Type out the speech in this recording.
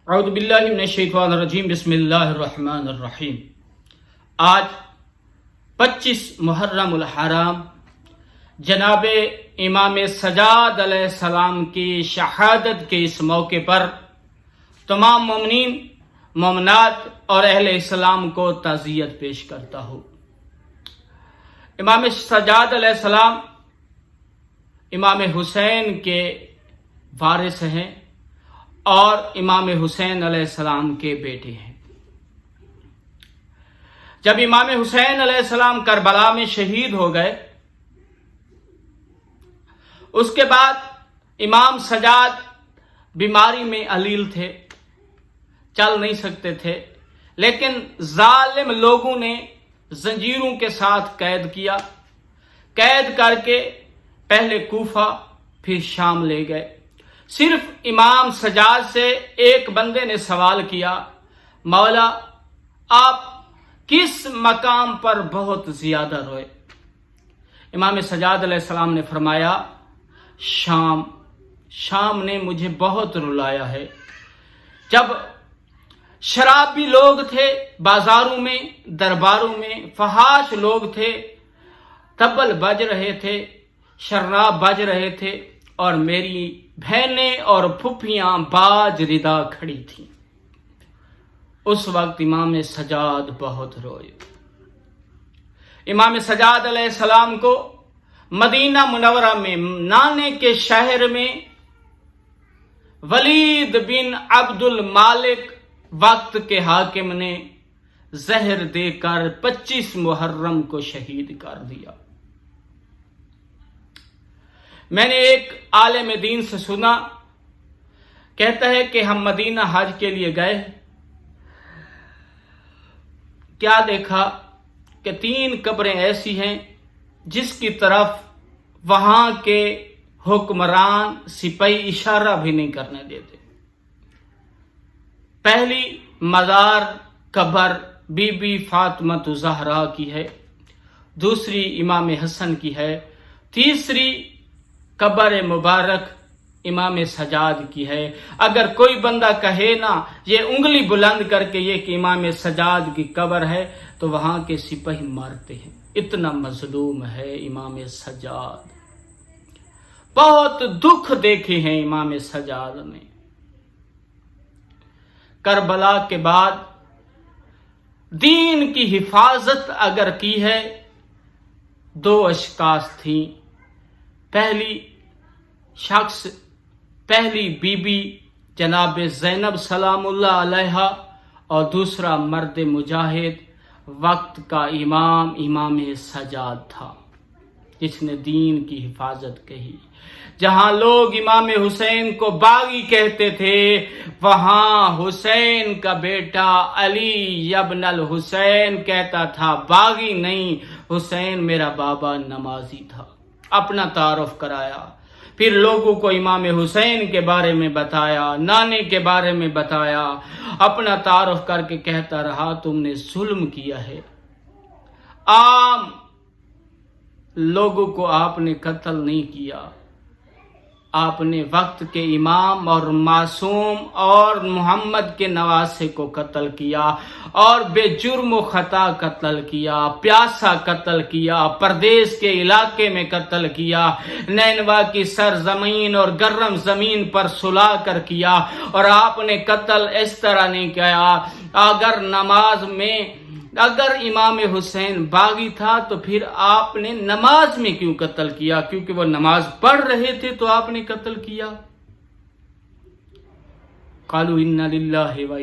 اعوذ باللہ من الشیطان الرجیم بسم اللہ الرحمن الرحیم۔ آج 25 محرم الحرام جناب امام سجاد علیہ السلام کی شہادت کے اس موقع پر تمام مومنین مومنات اور اہل اسلام کو تعزیت پیش کرتا ہوں۔ امام سجاد علیہ السلام امام حسین کے وارث ہیں اور امام حسین علیہ السلام کے بیٹے ہیں۔ جب امام حسین علیہ السلام کربلا میں شہید ہو گئے، اس کے بعد امام سجاد بیماری میں علیل تھے، چل نہیں سکتے تھے، لیکن ظالم لوگوں نے زنجیروں کے ساتھ قید کیا۔ قید کر کے پہلے کوفہ پھر شام لے گئے۔ صرف امام سجاد سے ایک بندے نے سوال کیا، مولا آپ کس مقام پر بہت زیادہ روئے؟ امام سجاد علیہ السلام نے فرمایا، شام نے مجھے بہت رلایا ہے۔ جب شرابی لوگ تھے، بازاروں میں درباروں میں فحاش لوگ تھے، طبل بج رہے تھے، شراب بج رہے تھے، اور میری بہنیں اور پھپھیاں باج ردا کھڑی تھیں۔ اس وقت امام سجاد بہت روئے۔ امام سجاد علیہ السلام کو مدینہ منورہ میں نانے کے شہر میں ولید بن عبد المالک وقت کے حاکم نے زہر دے کر 25 محرم کو شہید کر دیا۔ میں نے ایک عالم دین سے سنا، کہتا ہے کہ ہم مدینہ حج کے لیے گئے، کیا دیکھا کہ 3 قبریں ایسی ہیں جس کی طرف وہاں کے حکمران سپاہی اشارہ بھی نہیں کرنے دیتے۔ پہلی مزار قبر بی بی فاطمہ زہرا کی ہے، دوسری امام حسن کی ہے، تیسری قبر مبارک امام سجاد کی ہے۔ اگر کوئی بندہ کہے نا یہ انگلی بلند کر کے یہ کہ امام سجاد کی قبر ہے تو وہاں کے سپاہی مارتے ہیں، اتنا مظلوم ہے امام سجاد۔ بہت دکھ دیکھے ہیں امام سجاد نے۔ کربلا کے بعد دین کی حفاظت اگر کی ہے، 2 اشخاص تھیں۔ پہلی بی بی جناب زینب سلام اللہ علیہا، اور دوسرا مرد مجاہد وقت کا امام سجاد تھا، جس نے دین کی حفاظت کی۔ جہاں لوگ امام حسین کو باغی کہتے تھے، وہاں حسین کا بیٹا علی ابن الحسین کہتا تھا باغی نہیں، حسین میرا بابا نمازی تھا۔ اپنا تعارف کرایا، پھر لوگوں کو امام حسین کے بارے میں بتایا، نانے کے بارے میں بتایا، اپنا تعارف کر کے کہتا رہا تم نے ظلم کیا ہے۔ عام لوگوں کو آپ نے قتل نہیں کیا، آپ نے وقت کے امام اور معصوم اور محمد کے نواسے کو قتل کیا، اور بے جرم و خطا قتل کیا، پیاسا قتل کیا، پردیس کے علاقے میں قتل کیا، نینوا کی سرزمین اور گرم زمین پر سلا کر کیا۔ اور آپ نے قتل اس طرح نہیں کیا، اگر امام حسین باغی تھا تو پھر آپ نے نماز میں کیوں قتل کیا؟ کیونکہ وہ نماز پڑھ رہے تھے تو آپ نے قتل کیا۔ قالوا انا للہ و